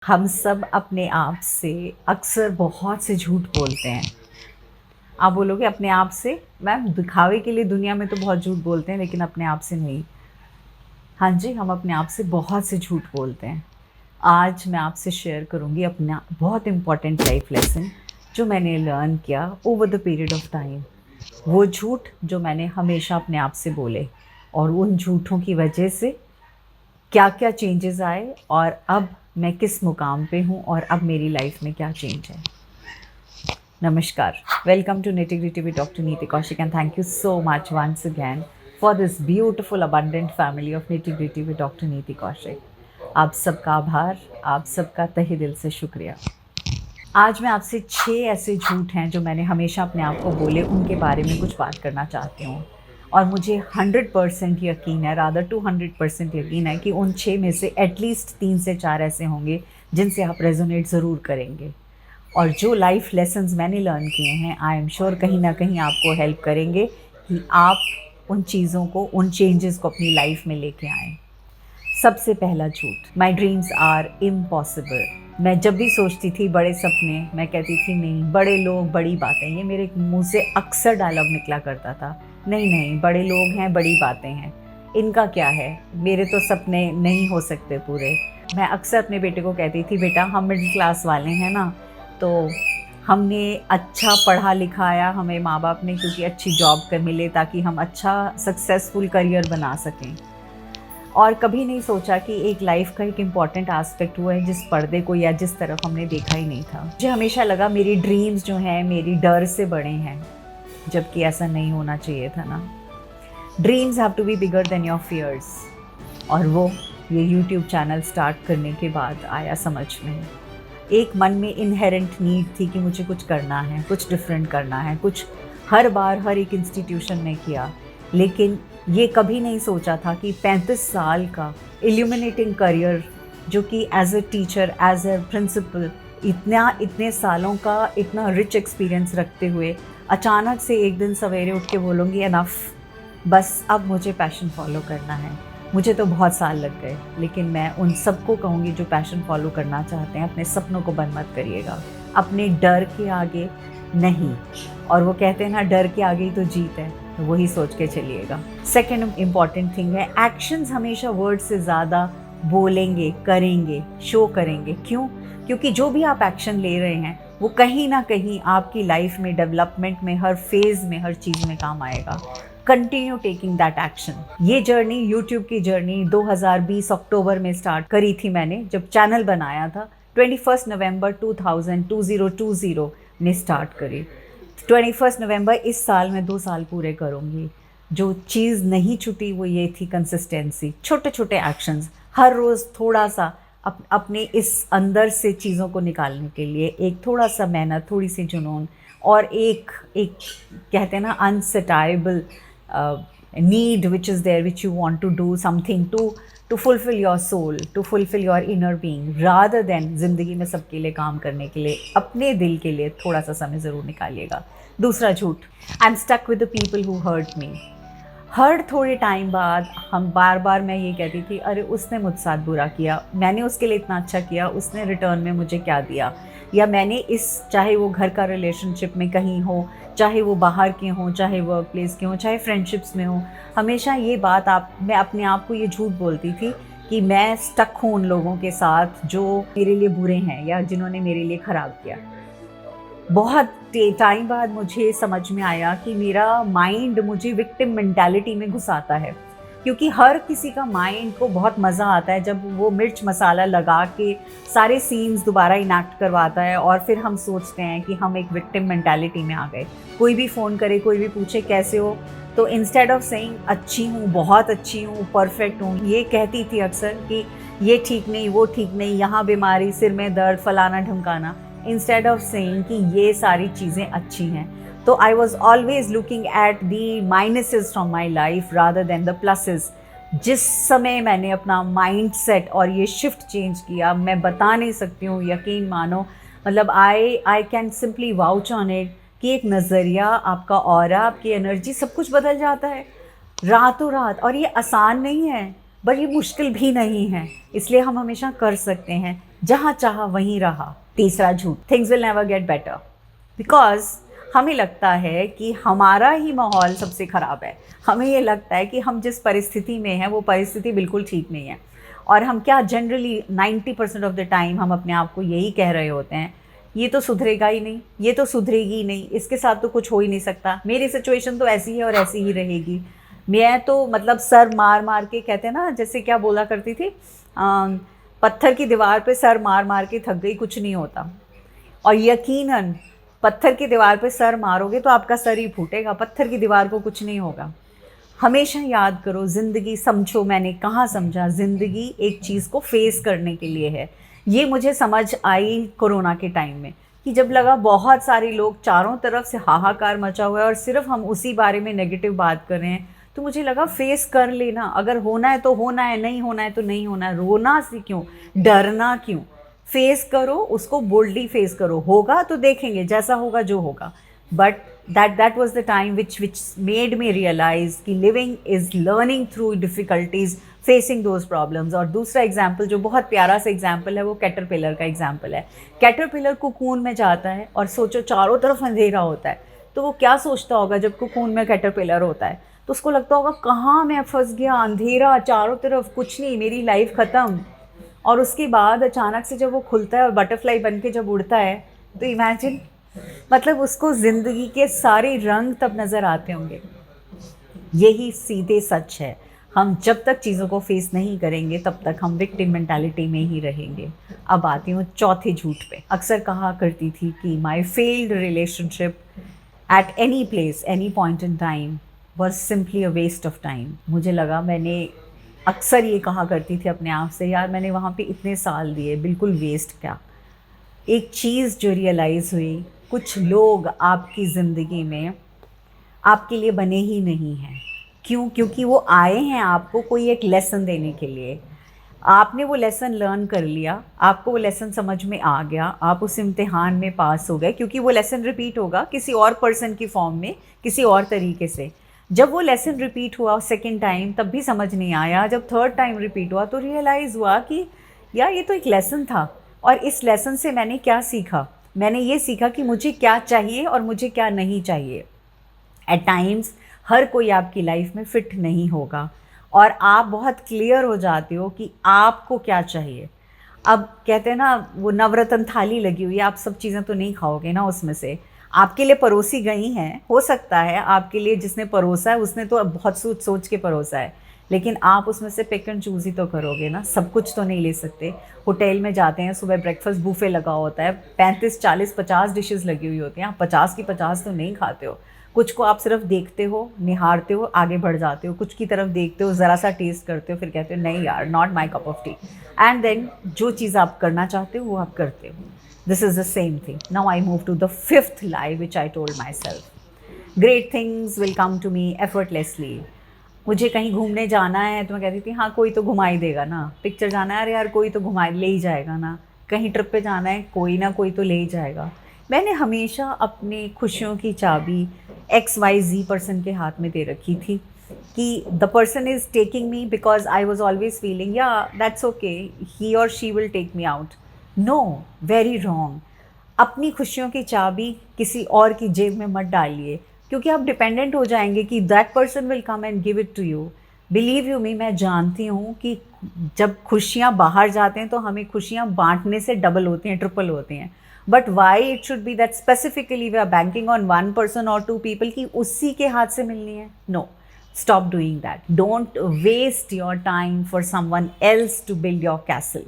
हम सब अपने आप से अक्सर बहुत से झूठ बोलते हैं। आप बोलोगे अपने आप से? मैम दिखावे के लिए दुनिया में तो बहुत झूठ बोलते हैं लेकिन अपने आप से नहीं। हाँ जी, हम अपने आप से बहुत से झूठ बोलते हैं। आज मैं आपसे शेयर करूँगी अपना बहुत इम्पोर्टेंट लाइफ लेसन जो मैंने लर्न किया over the period of time. वो झूठ जो मैंने हमेशा अपने आप से बोले और उन झूठों की वजह से क्या-क्या चेंजेस आए और अब मैं किस मुकाम पे हूँ और अब मेरी लाइफ में क्या चेंज है। नमस्कार, welcome to Nitty-Gritty with Dr. Neeti Kaushik and thank you so much once again for this beautiful abundant family of Nitty-Gritty with Dr. Neeti Kaushik. आप सबका आभार, आप सबका तहे दिल से शुक्रिया। आज मैं आपसे 6 ऐसे झूठ हैं जो मैंने हमेशा अपने आप को बोले, उनके बारे में कुछ बात करना चाहती हूँ। और मुझे 100% यकीन है, रादर 200% यकीन है कि उन 6 में से एटलीस्ट 3 से 4 ऐसे होंगे जिनसे आप रेजोनेट ज़रूर करेंगे। और जो लाइफ लेसन्स मैंने लर्न किए हैं, आई एम श्योर कहीं ना कहीं आपको हेल्प करेंगे कि आप उन चीज़ों को, उन चेंजेस को अपनी लाइफ में लेके आएँ। सबसे पहला झूठ, माई ड्रीम्स आर इम्पॉसिबल। मैं जब भी सोचती थी बड़े सपने, मैं कहती थी नहीं, बड़े लोग, बड़ी बातें। ये मेरे मुंह से अक्सर डायलॉग निकला करता था, नहीं नहीं, बड़े लोग हैं, बड़ी बातें हैं, इनका क्या है, मेरे तो सपने नहीं हो सकते पूरे। मैं अक्सर अपने बेटे को कहती थी, बेटा हम मिडिल क्लास वाले हैं ना, तो हमने अच्छा पढ़ा लिखाया हमें माँ बाप ने, क्योंकि अच्छी जॉब कर मिले ताकि हम अच्छा सक्सेसफुल करियर बना सकें। और कभी नहीं सोचा कि एक लाइफ का एक इम्पॉर्टेंट एस्पेक्ट हुआ है जिस पर्दे को या जिस तरफ हमने देखा ही नहीं था। मुझे हमेशा लगा मेरी ड्रीम्स जो हैं मेरी डर से बड़े हैं, जबकि ऐसा नहीं होना चाहिए था ना। Dreams have to be bigger than your fears. और वो ये यूट्यूब चैनल स्टार्ट करने के बाद आया समझ में। एक मन में इनहेरेंट नीड थी कि मुझे कुछ करना है, कुछ डिफरेंट करना है, कुछ हर बार हर एक इंस्टीट्यूशन ने किया, लेकिन ये कभी नहीं सोचा था कि 35 साल का इल्यूमिनेटिंग करियर, जो कि as a teacher, as a principal, इतने सालों का इतना रिच एक्सपीरियंस रखते हुए अचानक से एक दिन सवेरे उठ के बोलूँगी एनफ, बस अब मुझे पैशन फॉलो करना है। मुझे तो बहुत साल लग गए, लेकिन मैं उन सबको कहूँगी जो पैशन फॉलो करना चाहते हैं, अपने सपनों को बंद मत करिएगा, अपने डर के आगे नहीं। और वो कहते हैं ना, डर के आगे ही तो जीत है, तो वही सोच के चलिएगा। सेकेंड इम्पॉर्टेंट थिंग है, एक्शंस हमेशा वर्ड से ज़्यादा बोलेंगे, करेंगे, शो करेंगे। क्यों? क्योंकि जो भी आप एक्शन ले रहे हैं वो कहीं ना कहीं आपकी लाइफ में, डेवलपमेंट में, हर फेज़ में, हर चीज़ में काम आएगा। Continue taking that action. ये जर्नी, यूट्यूब की जर्नी 2020 अक्टूबर में स्टार्ट करी थी मैंने, जब चैनल बनाया था। 21 नवंबर 2020 ने स्टार्ट करी। 21 नवंबर इस साल में 2 साल पूरे करूँगी। जो चीज़ नहीं छूटी वो ये थी कंसिस्टेंसी, छोटे छोटे एक्शंस, हर रोज़ थोड़ा सा अपने इस अंदर से चीज़ों को निकालने के लिए एक थोड़ा सा मेहनत, थोड़ी सी जुनून, और एक एक कहते हैं ना अनसटाइबल need which is there, which you want to do something to fulfill your soul, to fulfill your inner being, rather than ज़िंदगी में सबके लिए काम करने के लिए अपने दिल के लिए थोड़ा सा समय ज़रूर निकालिएगा। दूसरा झूठ, I am stuck with the people who hurt me. हर थोड़े टाइम बाद हम बार बार मैं ये कहती थी, अरे उसने मुझसे साथ बुरा किया, मैंने उसके लिए इतना अच्छा किया, उसने रिटर्न में मुझे क्या दिया। या मैंने इस, चाहे वो घर का रिलेशनशिप में कहीं हो, चाहे वो बाहर के हों, चाहे वर्क प्लेस के हों, चाहे फ्रेंडशिप्स में हो, हमेशा ये बात मैं अपने आप को ये झूठ बोलती थी कि मैं स्टक हूँ उन लोगों के साथ जो मेरे लिए बुरे हैं या जिन्होंने मेरे लिए ख़राब किया। बहुत टाइम बाद मुझे समझ में आया कि मेरा माइंड मुझे विक्टिम मेंटालिटी में घुसाता है, क्योंकि हर किसी का माइंड को बहुत मज़ा आता है जब वो मिर्च मसाला लगा के सारे सीन्स दोबारा इनैक्ट करवाता है, और फिर हम सोचते हैं कि हम एक विक्टिम मेंटालिटी में आ गए। कोई भी फ़ोन करे, कोई भी पूछे कैसे हो, तो इंस्टेड ऑफ सेइंग अच्छी हूँ, बहुत अच्छी हूँ, परफेक्ट हूँ, ये कहती थी अक्सर कि ये ठीक नहीं, वो ठीक नहीं, यहाँ बीमारी, सिर में दर्द, फलाना ढमकाना, इंस्टेड ऑफ सेइंग कि ये सारी चीज़ें अच्छी हैं। तो आई was always looking at the minuses from my life rather than the pluses. जिस समय मैंने अपना माइंड सेट और ये शिफ्ट चेंज किया, मैं बता नहीं सकती हूँ, यकीन मानो, मतलब I can simply vouch on it कि एक नज़रिया, आपका ऑरा, आपकी एनर्जी, सब कुछ बदल जाता है रातों रात। और ये आसान नहीं है, बट ये मुश्किल भी नहीं है, इसलिए हम हमेशा कर सकते हैं। जहाँ चाहा वहीं रहा। तीसरा झूठ, things will never get better, because हमें लगता है कि हमारा ही माहौल सबसे ख़राब है। हमें ये लगता है कि हम जिस परिस्थिति में हैं वो परिस्थिति बिल्कुल ठीक नहीं है, और हम क्या जनरली 90% ऑफ द टाइम हम अपने आप को यही कह रहे होते हैं, ये तो सुधरेगा ही नहीं, ये तो सुधरेगी ही नहीं, इसके साथ तो कुछ हो ही नहीं सकता, मेरी सिचुएशन तो ऐसी है और ऐसी ही रहेगी, मैं तो मतलब सर मार मार के, कहते हैं ना, जैसे क्या बोला करती थी, पत्थर की दीवार पे सर मार मार के थक गई, कुछ नहीं होता। और यकीनन पत्थर की दीवार पे सर मारोगे तो आपका सर ही फूटेगा, पत्थर की दीवार को कुछ नहीं होगा। हमेशा याद करो, ज़िंदगी, समझो मैंने कहाँ समझा, ज़िंदगी एक चीज़ को फेस करने के लिए है। ये मुझे समझ आई कोरोना के टाइम में, कि जब लगा बहुत सारे लोग चारों तरफ से हाहाकार मचा हुआ है और सिर्फ हम उसी बारे में नेगेटिव बात कर रहे हैं, तो मुझे लगा फेस कर लेना, अगर होना है तो होना है, नहीं होना है तो नहीं होना है, रोना से क्यों, डरना क्यों, फेस करो उसको, बोल्डली फेस करो, होगा तो देखेंगे जैसा होगा जो होगा। But that was the time which made me realize कि living is learning through difficulties, facing those problems। और दूसरा एग्जाम्पल जो बहुत प्यारा सा एग्जाम्पल है वो कैटरपिलर का एग्जाम्पल है। कैटरपिलर कोकून में जाता है और सोचो चारों तरफ अंधेरा होता है, तो वो क्या सोचता होगा जब कोकून में कैटरपिलर होता है, तो उसको लगता होगा कहाँ मैं फंस गया, अंधेरा चारों तरफ, कुछ नहीं, मेरी लाइफ ख़त्म। और उसके बाद अचानक से जब वो खुलता है और बटरफ्लाई बन के जब उड़ता है, तो इमेजिन, मतलब उसको ज़िंदगी के सारे रंग तब नज़र आते होंगे। यही सीधे सच है, हम जब तक चीज़ों को फेस नहीं करेंगे तब तक हम विक्टिम मेंटालिटी में ही रहेंगे। अब आती हूँ चौथे झूठ पे। अक्सर कहा करती थी कि my failed relationship at any place any point in time was simply a waste of time. मुझे लगा, मैंने अक्सर ये कहा करती थी अपने आप से, यार मैंने वहाँ पे इतने साल दिए, बिल्कुल वेस्ट क्या। एक चीज़ जो रियलाइज़ हुई, कुछ लोग आपकी ज़िंदगी में आपके लिए बने ही नहीं हैं। क्यों? क्योंकि वो आए हैं आपको कोई एक लेसन देने के लिए, आपने वो लेसन लर्न कर लिया, आपको वो लेसन समझ में आ गया, आप उस इम्तिहान में पास हो गए, क्योंकि वो लेसन रिपीट होगा किसी और पर्सन की फॉर्म में, किसी और तरीके से। जब वो लेसन रिपीट हुआ सेकेंड टाइम तब भी समझ नहीं आया, जब थर्ड टाइम रिपीट हुआ तो रियलाइज़ हुआ कि यार ये तो एक लेसन था, और इस लेसन से मैंने क्या सीखा, मैंने ये सीखा कि मुझे क्या चाहिए और मुझे क्या नहीं चाहिए। एट टाइम्स हर कोई आपकी लाइफ में फ़िट नहीं होगा, और आप बहुत क्लियर हो जाते हो कि आपको क्या चाहिए। अब कहते हैं ना, वो नवरत्न थाली लगी हुई है, आप सब चीज़ें तो नहीं खाओगे ना, उसमें से आपके लिए परोसी गई हैं, हो सकता है आपके लिए जिसने परोसा है उसने तो बहुत सोच सोच के परोसा है, लेकिन आप उसमें से पिक एंड चूज़ ही तो करोगे ना, सब कुछ तो नहीं ले सकते। होटल में जाते हैं, सुबह ब्रेकफास्ट बूफे लगा होता है, 35 40 50 डिशेस लगी हुई होती हैं, आप 50 की 50 तो नहीं खाते हो। कुछ को आप सिर्फ देखते हो, निहारते हो, आगे बढ़ जाते हो, कुछ की तरफ देखते हो, ज़रा सा टेस्ट करते हो, फिर कहते हो नहीं यार, not my cup of tea, and then जो चीज़ आप करना चाहते हो वो आप करते हो। This is the same thing. Now I move to the fifth lie which I told myself, great things will come to me effortlessly. मुझे कहीं घूमने जाना है तो मैं कहती थी हाँ कोई तो घुमा ही देगा ना, पिक्चर जाना है, अरे यार कोई तो घुमा ले ही जाएगा ना, कहीं ट्रिप पे जाना है कोई ना कोई तो ले ही जाएगा। मैंने हमेशा अपनी खुशियों की चाबी XYZ पर्सन के हाथ में दे रखी थी, कि the person is taking me because I was always feeling yeah that's okay, he और she will take me out. No, very wrong. अपनी खुशियों की चाबी किसी और की जेब में मत डालिए, क्योंकि आप डिपेंडेंट हो जाएंगे कि that person will come and give it to you. Believe you me, मैं जानती हूँ कि जब खुशियाँ बाहर जाते हैं तो हमें खुशियाँ बांटने से डबल होती हैं, ट्रिपल होती हैं। But why it should be that specifically we are banking on one person और टू पीपल की उसी के हाथ से मिलनी है? No, stop doing that. Don't waste your time for someone else to build your castle,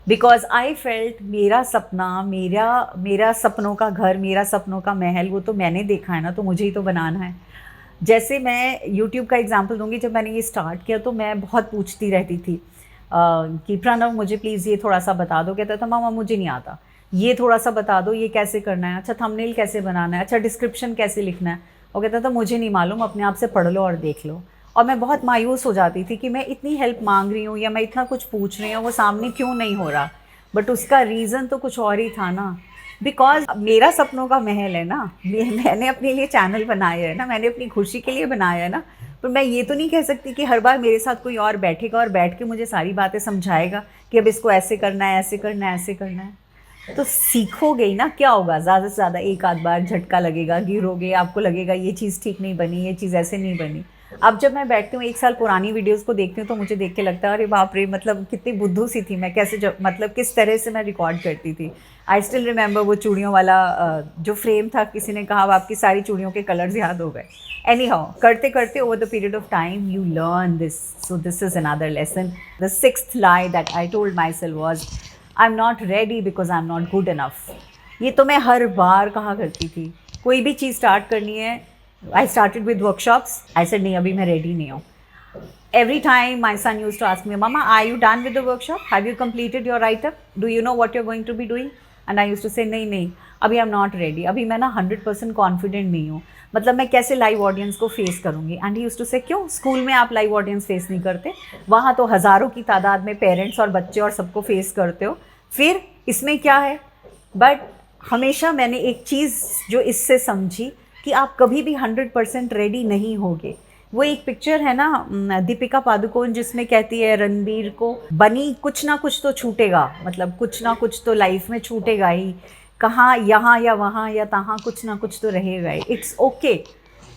because I felt मेरा सपना, मेरा सपनों का घर, मेरा सपनों का महल, वो तो मैंने देखा है ना, तो मुझे ही तो बनाना है। जैसे मैं यूट्यूब का एग्जांपल दूंगी, जब मैंने ये स्टार्ट किया तो मैं बहुत पूछती रहती थी कि प्रणव मुझे प्लीज़ ये थोड़ा सा बता दो। कहता था मामा मुझे नहीं आता, ये थोड़ा सा बता दो, ये कैसे करना है, अच्छा थंबनेल कैसे बनाना है, अच्छा डिस्क्रिप्शन कैसे लिखना है। और कहता था मुझे नहीं मालूम, अपने आप से पढ़ लो और देख लो। और मैं बहुत मायूस हो जाती थी कि मैं इतनी हेल्प मांग रही हूँ या मैं इतना कुछ पूछ रही हूँ, वो सामने क्यों नहीं हो रहा। बट उसका रीज़न तो कुछ और ही था ना, बिकॉज मेरा सपनों का महल है ना, मैंने अपने लिए चैनल बनाया है ना, मैंने अपनी खुशी के लिए बनाया है ना। पर मैं ये तो नहीं कह सकती कि हर बार मेरे साथ कोई और बैठेगा और बैठ के मुझे सारी बातें समझाएगा कि अब इसको ऐसे करना है, ऐसे करना है, ऐसे करना है। तो सीखोगे ही ना, क्या होगा, ज़्यादा से ज़्यादा एक आध बार झटका लगेगा, गिरोगे, आपको लगेगा ये चीज़ ठीक नहीं बनी, ये चीज़ ऐसे नहीं बनी। अब जब मैं बैठती हूँ 1 साल पुरानी वीडियोस को देखती हूँ तो मुझे देख के लगता है अरे बाप रे, मतलब कितनी बुद्धू सी थी मैं, कैसे जब मतलब किस तरह से मैं रिकॉर्ड करती थी। आई स्टिल रिमेंबर वो चूड़ियों वाला जो फ्रेम था, किसी ने कहा अब आपकी सारी चूड़ियों के कलर्स याद हो गए। एनी हाउ, करते करते over the period of time you learn this. So this is another lesson. The 6th lie that I told myself was I'm not ready because I'm not good enough। ये तो मैं हर बार कहा करती थी, कोई भी चीज़ स्टार्ट करनी है। I started with workshops. I said नहीं, अभी मैं रेडी नहीं हूँ। Every time my son used to ask me, Mama, are you done with the workshop? Have you completed your write-up? Do you know what you're going to be doing? And I used to say नहीं, अभी I'm not ready। अभी मैं ना 100% confident नहीं हूँ, मतलब मैं कैसे लाइव ऑडियंस को फेस करूँगी। एंड ही यूज्ड टू से क्यों, स्कूल में आप लाइव ऑडियंस फेस नहीं करते, वहाँ तो हज़ारों की तादाद में पेरेंट्स और बच्चे और सबको फेस करते हो, फिर इसमें क्या है। बट हमेशा मैंने एक चीज़ जो इससे समझी कि आप कभी भी 100% रेडी नहीं होगे। वो एक पिक्चर है ना दीपिका पादुकोण जिसमें कहती है रणबीर को, बनी कुछ ना कुछ तो छूटेगा, मतलब कुछ ना कुछ तो लाइफ में छूटेगा ही, कहाँ यहाँ या वहाँ या तहाँ कुछ ना कुछ तो रहेगा ही। इट्स ओके,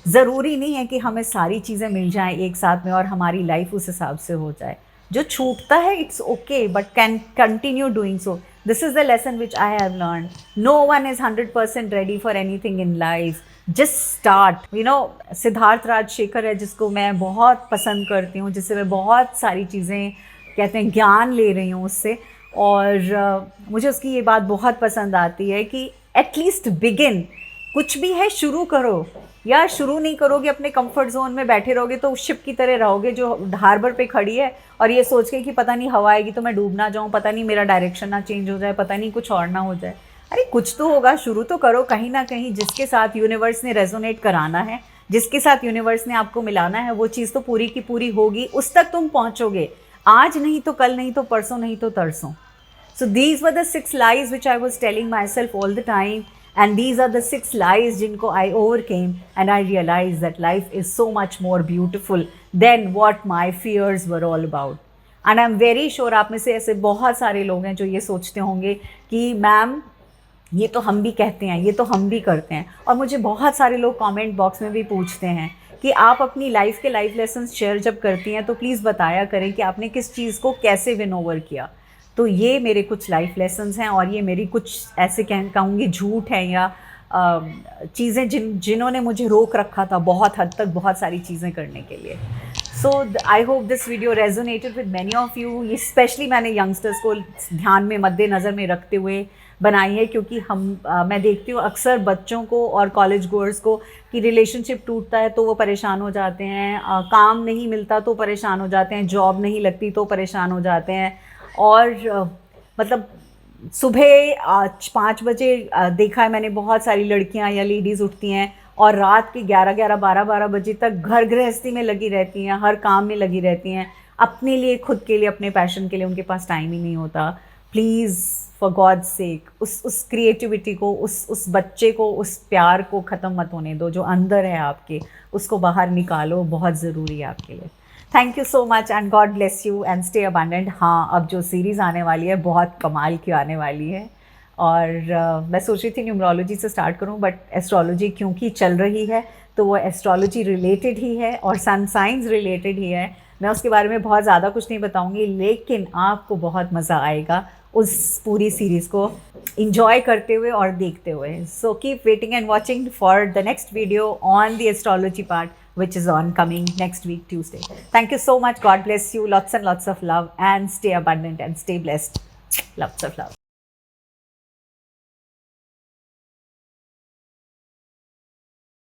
ज़रूरी नहीं है कि हमें सारी चीज़ें मिल जाएं एक साथ में और हमारी लाइफ उस हिसाब से हो जाए। जो छूटता है it's okay, but can continue doing so. This is the lesson which I have learn. No one is 100% ready for anything in life. Just start. Siddharth Rajshekhar है जिसको मैं बहुत पसंद करती हूँ, जिससे मैं बहुत सारी चीज़ें कहते हैं ज्ञान ले रही हूँ उससे, और मुझे उसकी ये बात बहुत पसंद आती है कि एटलीस्ट बिगिन, कुछ भी है शुरू करो। यार शुरू नहीं करोगे, अपने कंफर्ट जोन में बैठे रहोगे तो शिप की तरह रहोगे जो हार्बर पे खड़ी है और ये सोच के कि पता नहीं हवा आएगी तो मैं डूब ना जाऊँ, पता नहीं मेरा डायरेक्शन ना चेंज हो जाए, पता नहीं कुछ और ना हो जाए। अरे कुछ तो होगा, शुरू तो करो कहीं ना कहीं। जिसके साथ यूनिवर्स ने रेजोनेट कराना है, जिसके साथ यूनिवर्स ने आपको मिलाना है, वो चीज़ तो पूरी की पूरी होगी, उस तक तुम पहुँचोगे। आज नहीं तो कल, नहीं तो परसों, नहीं तो तरसों। So these were the 6 lies which I was telling myself all the time, and these are the 6 lies जिनको I overcame, and I realized that life is so much more beautiful than what my fears were all about. And I'm very sure आप में से ऐसे बहुत सारे लोग हैं जो ये सोचते होंगे कि मैम ये तो हम भी कहते हैं, ये तो हम भी करते हैं। और मुझे बहुत सारे लोग कमेंट बॉक्स में भी पूछते हैं कि आप अपनी लाइफ के लाइफ लेसन शेयर जब करती हैं तो प्लीज़ बताया करें कि आपने किस चीज़ को कैसे विन ओवर किया। तो ये मेरे कुछ लाइफ लेसन्स हैं और ये मेरी कुछ ऐसे कहूँगी झूठ हैं या चीज़ें जिन्होंने मुझे रोक रखा था बहुत हद तक बहुत सारी चीज़ें करने के लिए। So I hope this video resonated with many of you. ये स्पेशली मैंने यंगस्टर्स को ध्यान में मद्देनज़र में रखते हुए बनाई है, क्योंकि मैं देखती हूँ अक्सर बच्चों को और कॉलेज गोअर्स को कि रिलेशनशिप टूटता है तो वो परेशान हो जाते हैं, काम नहीं मिलता तो परेशान हो जाते हैं, जॉब नहीं लगती तो परेशान हो जाते हैं, और मतलब सुबह 5 बजे देखा है मैंने बहुत सारी लड़कियां या लेडीज़ उठती हैं और रात के 11-11, 12-12 बजे तक घर गृहस्थी में लगी रहती हैं, हर काम में लगी रहती हैं, अपने लिए, खुद के लिए, अपने पैशन के लिए उनके पास टाइम ही नहीं होता। प्लीज़ फॉर गॉड्स सेक उस क्रिएटिविटी को, उस बच्चे को, उस प्यार को ख़त्म मत होने दो जो अंदर है आपके, उसको बाहर निकालो, बहुत ज़रूरी है आपके लिए। Thank you so much and God bless you and stay abundant. हाँ, अब जो सीरीज़ आने वाली है बहुत कमाल की आने वाली है, और मैं सोच रही थी न्यूमरोलॉजी से स्टार्ट करूं, बट एस्ट्रोलॉजी क्योंकि चल रही है तो वो एस्ट्रोलॉजी रिलेटेड ही है और सन साइंस रिलेटेड ही है। मैं उसके बारे में बहुत ज़्यादा कुछ नहीं बताऊंगी, लेकिन आपको बहुत मज़ा आएगा उस पूरी सीरीज़ को इंजॉय करते हुए और देखते हुए। So keep waiting and watching for the next video on the astrology part, which is on coming next week, Tuesday. Thank you so much. God bless you. Lots and lots of love, and stay abundant and stay blessed. Lots of love.